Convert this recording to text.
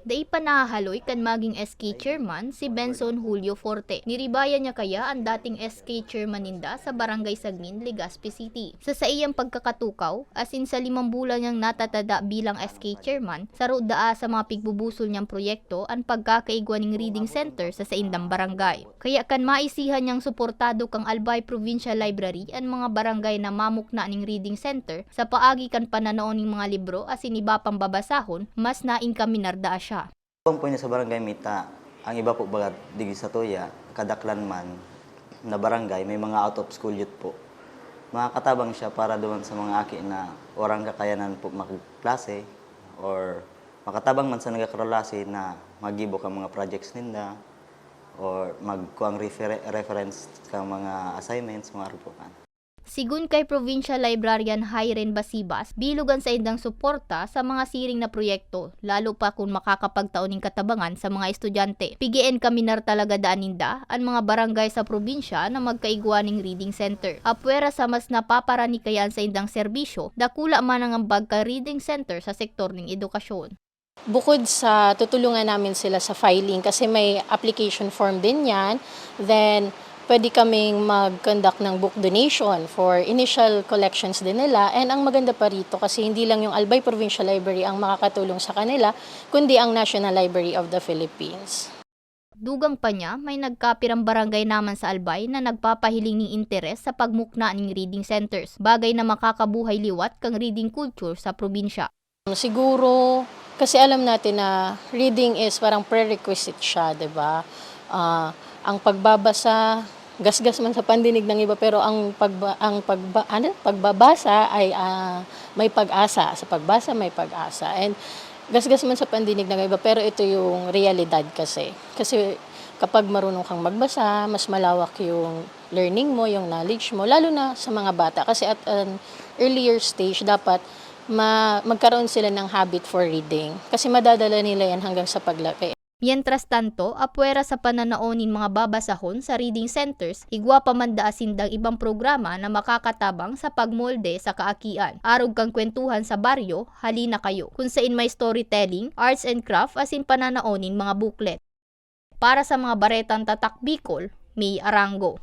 Dai pa nahahaloy kan maging SK chairman si Benson Julio Forte. Niribaya niya kaya ang dating SK chairman ninda sa Barangay Sagmin, Legazpi City. Sa iyang pagkakatukaw, asin sa 5 bulan niyang natatada bilang SK chairman, sarudaa sa mga pigbubusol niyang proyekto ang pagkakaigwa ng reading center sa saindang barangay. Kaya kan maisihan niyang suportado kang Albay Provincial Library ang mga barangay na mamukna ning reading center sa paagi kan pananaon ng mga libro asin iba pang babasahon, mas nainkaminarda siya. Kung po niya sa barangay Mita, ang iba po bagat digi sa Tuya, kadaklan man na barangay, may mga out of school youth po. Makakatabang siya para doon sa mga aki na orang kakayanan po makiklase or makatabang man sa nagakarolase na magibo ka mga projects ninda or magkuang reference ka mga assignments, mga rupukan. Sigun kay Provincial Librarian Hyren Basibas, bilugan sa indang suporta sa mga siring na proyekto, lalo pa kung makakapagtaon ng katabangan sa mga estudyante. Pigiin kaminar talaga daan ninda ang mga barangay sa probinsya na magkaigwa ng reading center. Apwera sa mas napaparani kayan sa indang serbisyo, dakula man ang ambag ka reading center sa sektor ng edukasyon. Bukod sa tutulungan namin sila sa filing kasi may application form din yan, then pwede kaming mag-conduct ng book donation for initial collections din nila. And ang maganda pa rito kasi hindi lang yung Albay Provincial Library ang makakatulong sa kanila, kundi ang National Library of the Philippines. Dugang pa niya, may nagkapirang barangay naman sa Albay na nagpapahiling ng interes sa pagmukna ng reading centers, bagay na makakabuhay liwat kang reading culture sa probinsya. Siguro, kasi alam natin na reading is parang prerequisite siya, 'di ba? Ang pagbabasa, gasgas man sa pandinig ng iba, pero ang pagbabasa ay may pag-asa. Sa pagbasa may pag-asa. And gasgas man sa pandinig ng iba, pero ito yung realidad kasi. Kasi kapag marunong kang magbasa, mas malawak yung learning mo, yung knowledge mo, lalo na sa mga bata. Kasi at an earlier stage, dapat magkaroon sila ng habit for reading. Kasi madadala nila yan hanggang sa paglaki. Mientras tanto, apwera sa pananaonin mga babasahon sa reading centers, igwa pa man daasindang ibang programa na makakatabang sa pagmolde sa kaakian. Arog kang kwentuhan sa baryo, halina kayo. Kung sain may storytelling, arts and craft asin pananaonin mga booklet. Para sa mga baretang tatak Bicol, May Arango.